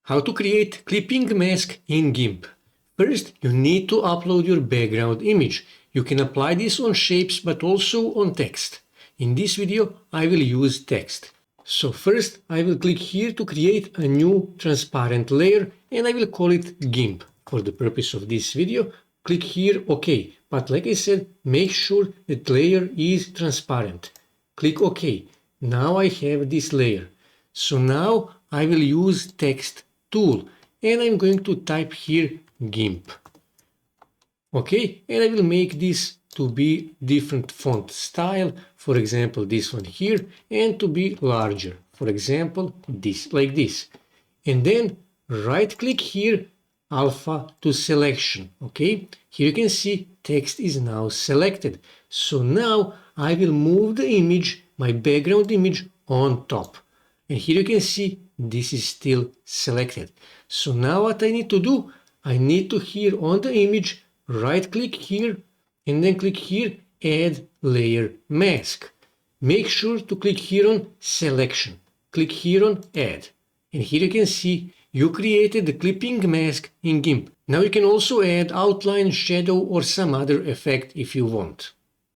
How to create clipping mask in GIMP. First, you need to upload your background image. You can apply this on shapes but also on text. In this video, I will use text. So first, I will click here to create a new transparent layer and I will call it GIMP. For the purpose of this video, click here OK. But like I said, make sure that layer is transparent. Click OK. Now I have this layer. So now I will use text tool and I'm going to type here GIMP. Okay, and I will make this to be different font style, for example this one here, and to be larger, for example this, like this. And then right click here, alpha to selection. Okay, here you can see text is now selected. So now I will move the image, my background image, on top. And here you can see this is still selected. So now what I need to do, I need to here on the image, right click here and then click here, add layer mask. Make sure to click here on selection. Click here on add. And here you can see you created the clipping mask in GIMP. Now you can also add outline, shadow or some other effect if you want.